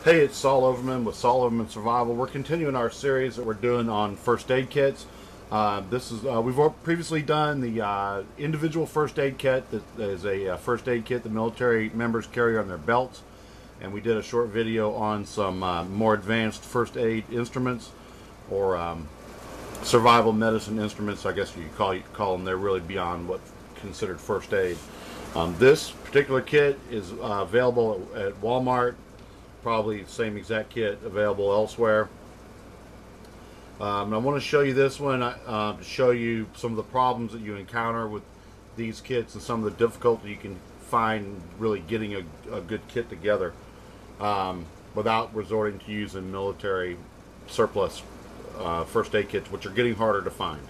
Hey, it's Saul Overman with Saul Overman Survival. We're continuing our series that we're doing on first aid kits. We've previously done the individual first aid kit. That is a first aid kit the military members carry on their belts, and we did a short video on some more advanced first aid instruments, or survival medicine instruments, I guess you could call them. They're really beyond what's considered first aid. This particular kit is available at Walmart. Probably the same exact kit available elsewhere. I want to show you this one to show you some of the problems that you encounter with these kits and some of the difficulty you can find really getting a good kit together without resorting to using military surplus first aid kits, which are getting harder to find.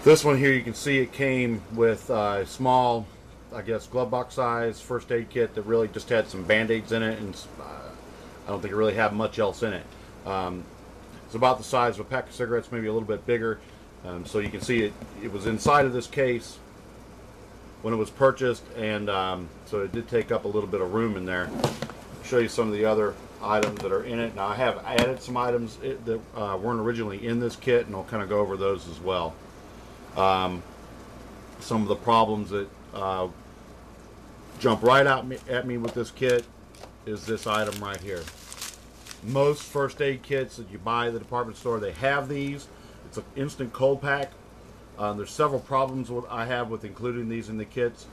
This one here, you can see it came with a small, I guess, glove box size first aid kit that really just had some band-aids in it, and I don't think it really had much else in it. It's about the size of a pack of cigarettes, maybe a little bit bigger. So you can see it was inside of this case when it was purchased, and so it did take up a little bit of room in there. I'll show you some of the other items that are in it. Now, I have added some items that weren't originally in this kit, and I'll kind of go over those as well. Some of the problems that jump right out at me with this kit is this item right here. Most first aid kits that you buy at the department store, they have these. It's an instant cold pack. There's several problems I have with including these in the kits.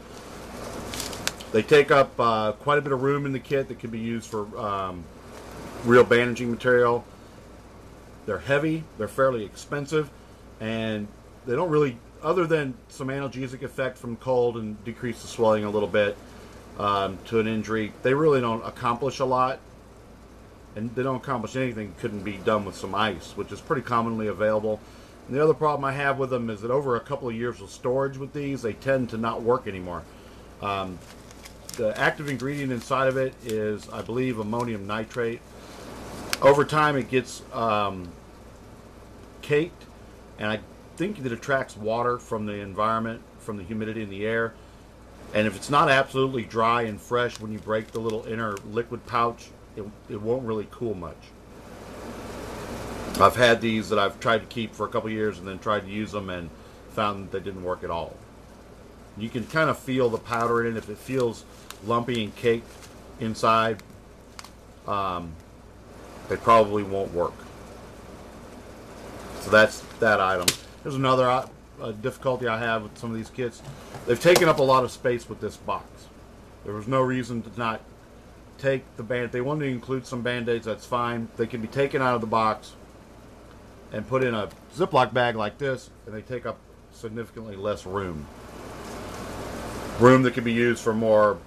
They take up quite a bit of room in the kit that can be used for real bandaging material. They're heavy, they're fairly expensive, and they don't really, other than some analgesic effect from cold and decrease the swelling a little bit to an injury, they really don't accomplish a lot. And they don't accomplish anything that couldn't be done with some ice, which is pretty commonly available. And the other problem I have with them is that over a couple of years of storage with these, they tend to not work anymore. The active ingredient inside of it is, I believe, ammonium nitrate. Over time it gets caked, and I think that it attracts water from the environment, from the humidity in the air. And if it's not absolutely dry and fresh when you break the little inner liquid pouch, it won't really cool much. I've had these that I've tried to keep for a couple years and then tried to use them and found that they didn't work at all. You can kind of feel the powder in it. If it feels lumpy and caked inside, they probably won't work. So that's that item. There's another difficulty I have with some of these kits. They've taken up a lot of space with this box. There was no reason to not take the band. If they wanted to include some band-aids, that's fine. They can be taken out of the box and put in a Ziploc bag like this, and they take up significantly less room. Room that could be used for more,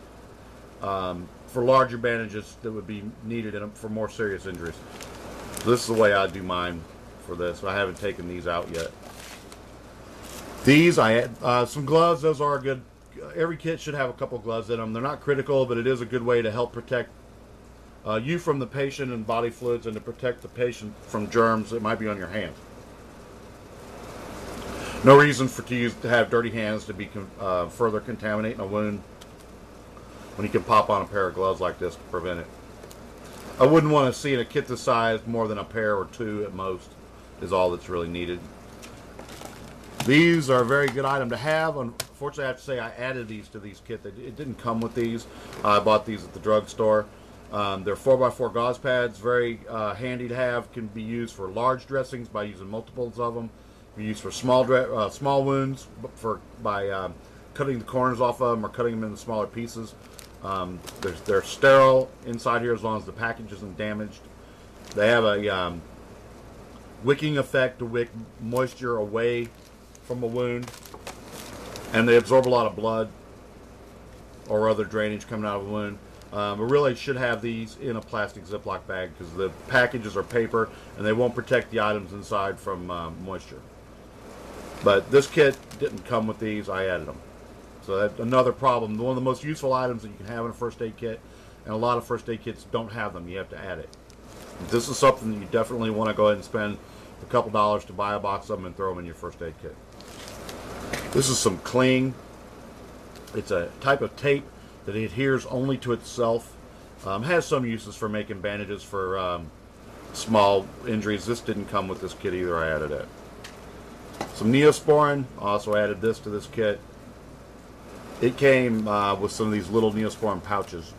for larger bandages that would be needed for more serious injuries. So this is the way I do mine for this. I haven't taken these out yet. These, I had some gloves. Those are good. Every kit should have a couple gloves in them. They're not critical, but it is a good way to help protect you from the patient and body fluids, and to protect the patient from germs that might be on your hands. No reason to have dirty hands to be further contaminating a wound when you can pop on a pair of gloves like this to prevent it. I wouldn't want to see in a kit this size more than a pair or two at most is all that's really needed. These are a very good item to have. Unfortunately, I have to say I added these to these kits. It didn't come with these. I bought these at the drugstore. They're 4x4 gauze pads, very handy to have. Can be used for large dressings by using multiples of them. Can be used for small wounds by cutting the corners off of them or cutting them into smaller pieces. They're sterile inside here as long as the package isn't damaged. They have a wicking effect to wick moisture away from a wound, and they absorb a lot of blood or other drainage coming out of a wound. We really should have these in a plastic Ziploc bag because the packages are paper and they won't protect the items inside from moisture. But this kit didn't come with these. I added them. So that's another problem. One of the most useful items that you can have in a first aid kit, and a lot of first aid kits don't have them. You have to add it. This is something that you definitely want to go ahead and spend a couple dollars to buy a box of them and throw them in your first aid kit. This is some cling. It's a type of tape that adheres only to itself. Has some uses for making bandages for small injuries. This didn't come with this kit either. I added it. Some Neosporin. Also added this to this kit. It came with some of these little Neosporin pouches,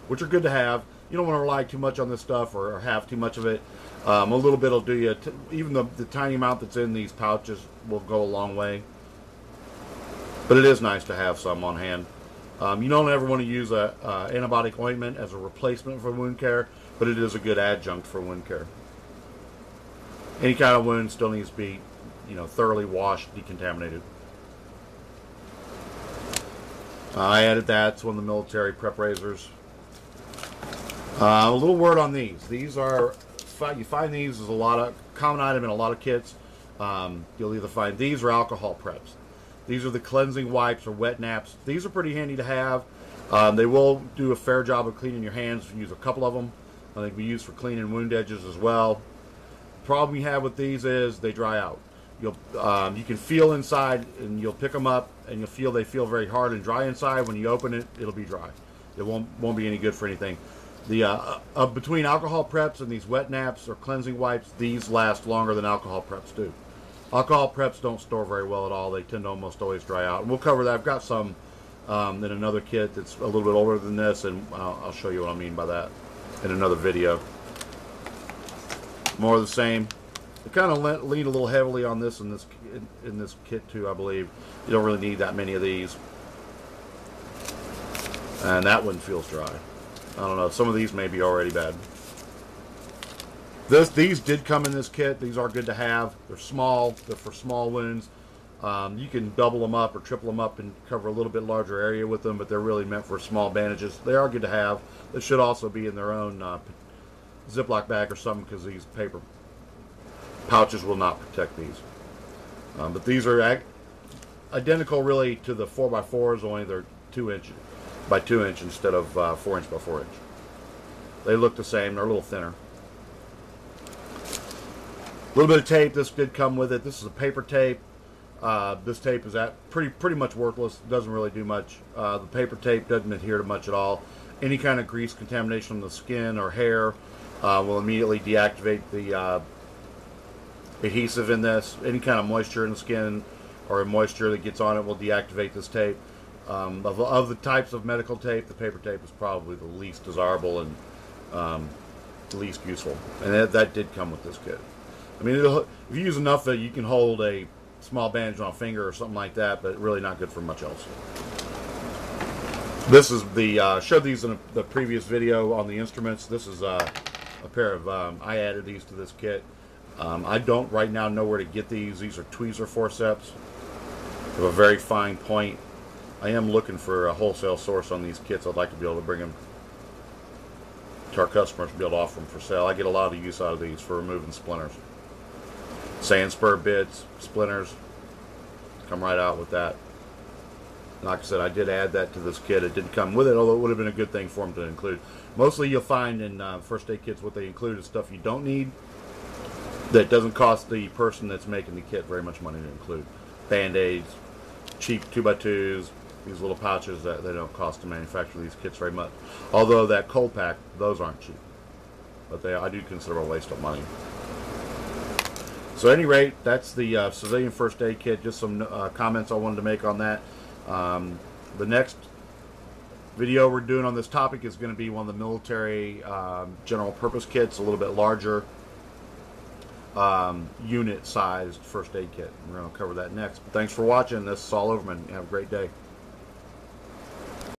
which are good to have. You don't want to rely too much on this stuff or have too much of it. A little bit will do you. Even the tiny amount that's in these pouches will go a long way. But it is nice to have some on hand. You don't ever want to use a antibiotic ointment as a replacement for wound care, but it is a good adjunct for wound care. Any kind of wound still needs to be, thoroughly washed, decontaminated. I added that. It's one of the military prep razors. A little word on these. These are, you find these as a common item in a lot of kits. You'll either find these or alcohol preps. These are the cleansing wipes or wet naps. These are pretty handy to have. They will do a fair job of cleaning your hands if you use a couple of them. They can be used for cleaning wound edges as well. The problem you have with these is they dry out. You can feel inside, and you'll pick them up, and they feel very hard and dry inside. When you open it, it'll be dry. It won't be any good for anything. Between alcohol preps and these wet naps or cleansing wipes, these last longer than alcohol preps do. Alcohol preps don't store very well at all. They tend to almost always dry out. And we'll cover that. I've got some in another kit that's a little bit older than this, and I'll show you what I mean by that in another video. More of the same. I kind of lean a little heavily on this in this kit too, I believe. You don't really need that many of these. And that one feels dry. I don't know. Some of these may be already bad. These did come in this kit. These are good to have. They're small. They're for small wounds. You can double them up or triple them up and cover a little bit larger area with them, but they're really meant for small bandages. They are good to have. They should also be in their own Ziploc bag or something, because these paper pouches will not protect these. But these are identical really to the 4x4s, only they're 2 inch by 2 inch instead of 4 inch by 4 inch. They look the same. They're a little thinner. A little bit of tape. This did come with it. This is a paper tape. This tape is pretty much worthless. It doesn't really do much. The paper tape doesn't adhere to much at all. Any kind of grease contamination on the skin or hair will immediately deactivate the adhesive in this. Any kind of moisture in the skin or moisture that gets on it will deactivate this tape. Of the types of medical tape, the paper tape is probably the least desirable and the least useful. And that did come with this kit. I mean, if you use enough that you can hold a small bandage on a finger or something like that, but really not good for much else. This is showed these in the previous video on the instruments. This is a pair of, I added these to this kit. I don't right now know where to get these. These are tweezer forceps of a very fine point. I am looking for a wholesale source on these kits. I'd like to be able to bring them to our customers to be able to offer them for sale. I get a lot of use out of these for removing splinters. Sand spur bits, splinters, come right out with that. Like I said, I did add that to this kit. It didn't come with it, although it would have been a good thing for them to include. Mostly you'll find in first aid kits what they include is stuff you don't need that doesn't cost the person that's making the kit very much money to include. Band-aids, cheap 2x2s, these little pouches that they don't cost to manufacture these kits very much. Although that cold pack, those aren't cheap. But I do consider a waste of money. So at any rate, that's the civilian first aid kit. Just some comments I wanted to make on that. The next video we're doing on this topic is going to be one of the military general purpose kits, a little bit larger unit sized first aid kit. We're going to cover that next. But thanks for watching. This is Saul Overman. Have a great day.